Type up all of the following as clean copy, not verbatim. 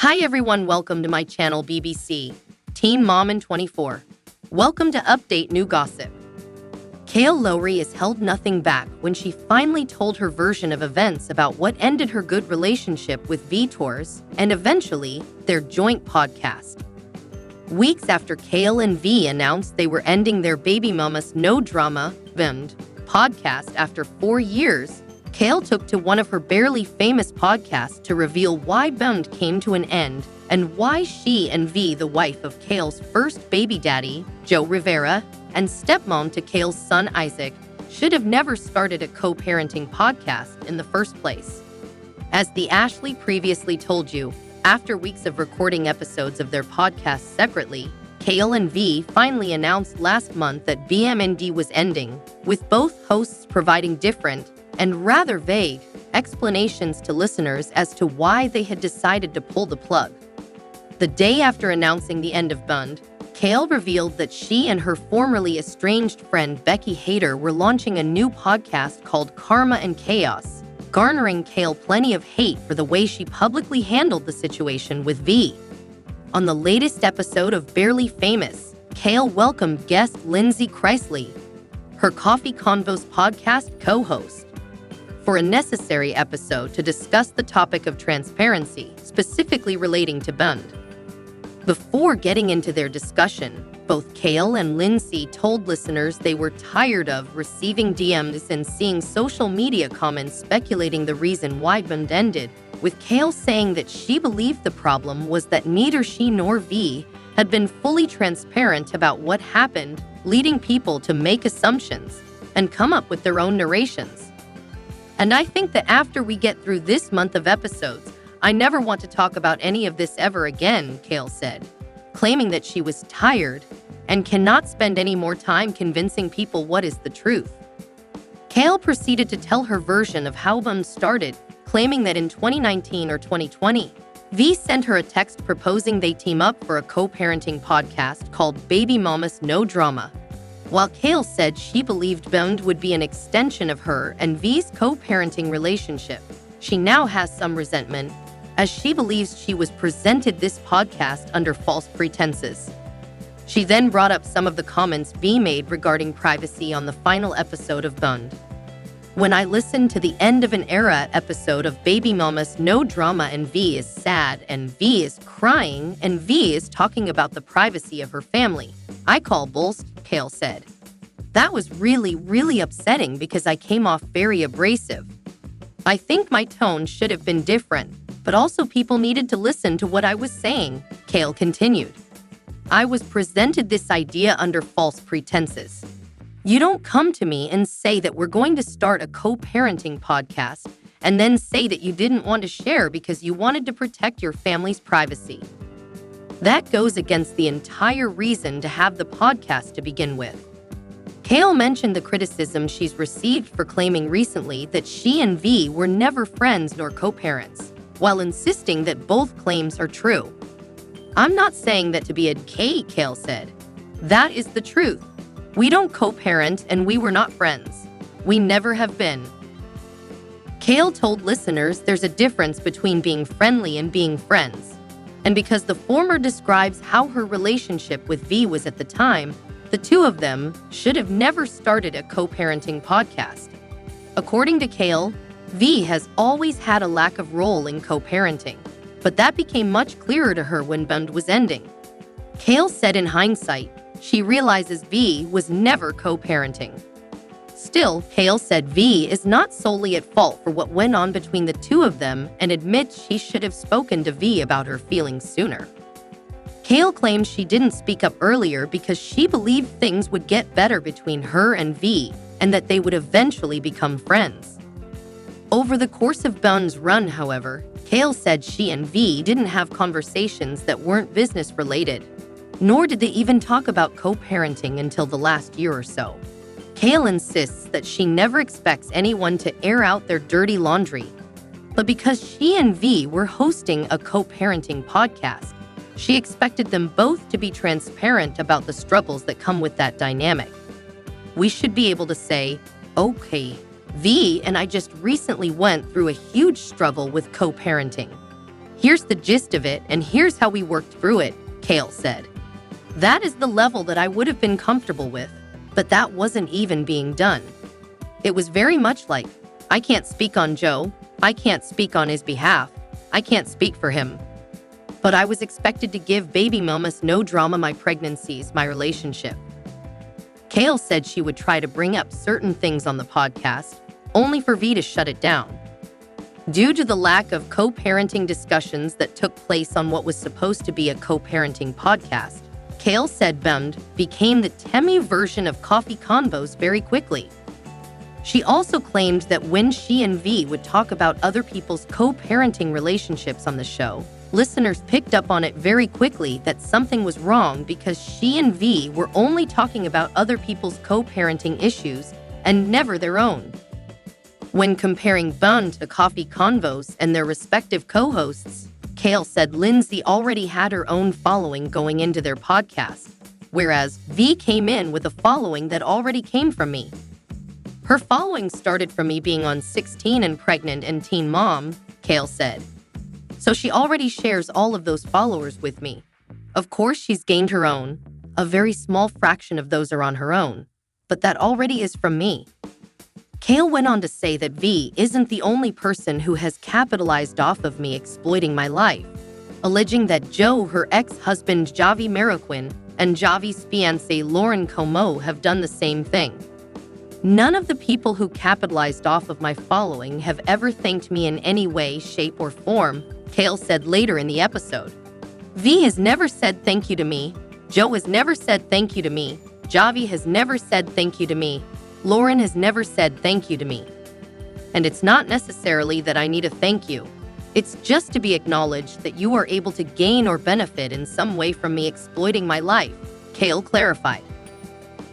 Hi everyone, welcome to my channel BBC, Teen Mom in 24. Welcome to Update New Gossip. Kail Lowry has held nothing back when she finally told her version of events about what ended her good relationship with Torres and eventually their joint podcast. Weeks after Kail and V announced they were ending their baby mama's No Drama podcast after 4 years, Kail took to one of her barely famous podcasts to reveal why Bond came to an end and why she and V, the wife of Kail's first baby daddy, Joe Rivera, and stepmom to Kail's son Isaac, should have never started a co-parenting podcast in the first place. As the Ashley previously told you, after weeks of recording episodes of their podcast separately, Kail and V finally announced last month that BMND was ending, with both hosts providing different and rather vague explanations to listeners as to why they had decided to pull the plug. The day after announcing the end of Bond, Kail revealed that she and her formerly estranged friend Becky Hayter were launching a new podcast called Karma and Chaos, garnering Kail plenty of hate for the way she publicly handled the situation with V. On the latest episode of Barely Famous, Kail welcomed guest Lindsay Chrisley, her Coffee Convos podcast co-host, for a necessary episode to discuss the topic of transparency, specifically relating to Bond. Before getting into their discussion, both Kail and Lindsay told listeners they were tired of receiving DMs and seeing social media comments speculating the reason why Bond ended, with Kail saying that she believed the problem was that neither she nor V had been fully transparent about what happened, leading people to make assumptions and come up with their own narrations. And I think that after we get through this month of episodes, I never want to talk about any of this ever again, Kail said, claiming that she was tired and cannot spend any more time convincing people what is the truth. Kail proceeded to tell her version of how Bond started, claiming that in 2019 or 2020, V sent her a text proposing they team up for a co-parenting podcast called Baby Mama's No Drama. While Kail said she believed Bond would be an extension of her and V's co-parenting relationship, she now has some resentment, as she believes she was presented this podcast under false pretenses. She then brought up some of the comments V made regarding privacy on the final episode of Bond. When I listened to the End of an Era episode of Baby Mama's No Drama and V is sad and V is crying and V is talking about the privacy of her family, I call bullshit, Kail said. That was really upsetting because I came off very abrasive. I think my tone should have been different, but also people needed to listen to what I was saying, Kail continued. I was presented this idea under false pretenses. You don't come to me and say that we're going to start a co-parenting podcast and then say that you didn't want to share because you wanted to protect your family's privacy. That goes against the entire reason to have the podcast to begin with. Kail mentioned the criticism she's received for claiming recently that she and V were never friends nor co-parents, while insisting that both claims are true. I'm not saying that to be okay, Kail said. That is the truth. We don't co-parent and we were not friends. We never have been. Kail told listeners there's a difference between being friendly and being friends. And because the former describes how her relationship with V was at the time, the two of them should have never started a co-parenting podcast. According to Kail, V has always had a lack of role in co-parenting, but that became much clearer to her when Bond was ending. Kail said in hindsight, she realizes V was never co-parenting. Still, Kail said V is not solely at fault for what went on between the two of them and admits she should have spoken to V about her feelings sooner. Kail claims she didn't speak up earlier because she believed things would get better between her and V and that they would eventually become friends. Over the course of Bond's run, however, Kail said she and V didn't have conversations that weren't business-related, nor did they even talk about co-parenting until the last year or so. Kail insists that she never expects anyone to air out their dirty laundry. But because she and V were hosting a co-parenting podcast, she expected them both to be transparent about the struggles that come with that dynamic. We should be able to say, okay, V and I just recently went through a huge struggle with co-parenting. Here's the gist of it, and here's how we worked through it, Kail said. That is the level that I would have been comfortable with, but that wasn't even being done. It was very much like, I can't speak on Joe, I can't speak on his behalf, I can't speak for him. But I was expected to give baby mamas no drama my pregnancies, my relationship. Kail said she would try to bring up certain things on the podcast, only for V to shut it down. Due to the lack of co-parenting discussions that took place on what was supposed to be a co-parenting podcast, Kail said Bund became the Temi version of coffee convos very quickly. She also claimed that when she and V would talk about other people's co-parenting relationships on the show, listeners picked up on it very quickly that something was wrong because she and V were only talking about other people's co-parenting issues and never their own. When comparing Bund to Coffee Convos and their respective co-hosts, Kail said Lindsay already had her own following going into their podcast, whereas V came in with a following that already came from me. Her following started from me being on 16 and Pregnant and Teen Mom, Kail said. So she already shares all of those followers with me. Of course, she's gained her own. A very small fraction of those are on her own, but that already is from me. Kail went on to say that V isn't the only person who has capitalized off of me exploiting my life, alleging that Joe, her ex-husband Javi Mariquin, and Javi's fiancée Lauren Como have done the same thing. None of the people who capitalized off of my following have ever thanked me in any way, shape, or form, Kail said later in the episode. V has never said thank you to me, Joe has never said thank you to me, Javi has never said thank you to me, Lauren has never said thank you to me. And it's not necessarily that I need a thank you. It's just to be acknowledged that you are able to gain or benefit in some way from me exploiting my life, Kail clarified.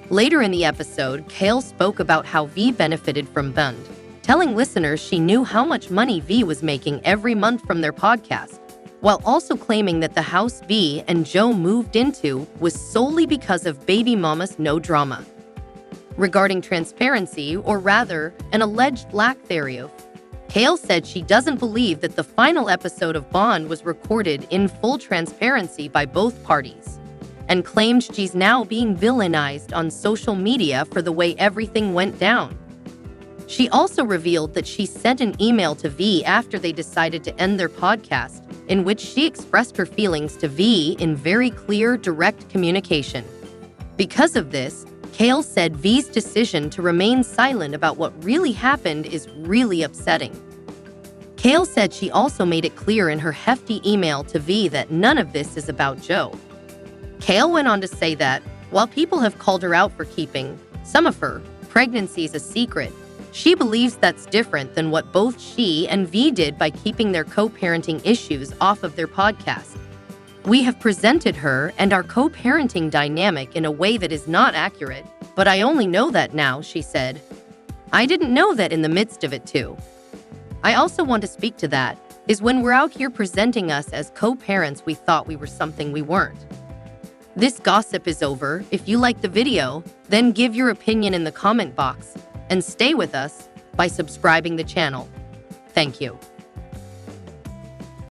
Later in the episode, Kail spoke about how V benefited from Bund, telling listeners she knew how much money V was making every month from their podcast, while also claiming that the house V and Joe moved into was solely because of baby mama's no drama. Regarding transparency, or rather, an alleged lack thereof, Kail said she doesn't believe that the final episode of Bond was recorded in full transparency by both parties, and claimed she's now being villainized on social media for the way everything went down. She also revealed that she sent an email to V after they decided to end their podcast, in which she expressed her feelings to V in very clear, direct communication. Because of this, Kail said V's decision to remain silent about what really happened is really upsetting. Kail said she also made it clear in her hefty email to V that none of this is about Joe. Kail went on to say that, while people have called her out for keeping some of her pregnancies a secret, she believes that's different than what both she and V did by keeping their co-parenting issues off of their podcast. We have presented her and our co-parenting dynamic in a way that is not accurate, but I only know that now, she said. I didn't know that in the midst of it too. I also want to speak to that, is when we're out here presenting us as co-parents we thought we were something we weren't. This gossip is over. If you like the video, then give your opinion in the comment box and stay with us by subscribing the channel. Thank you.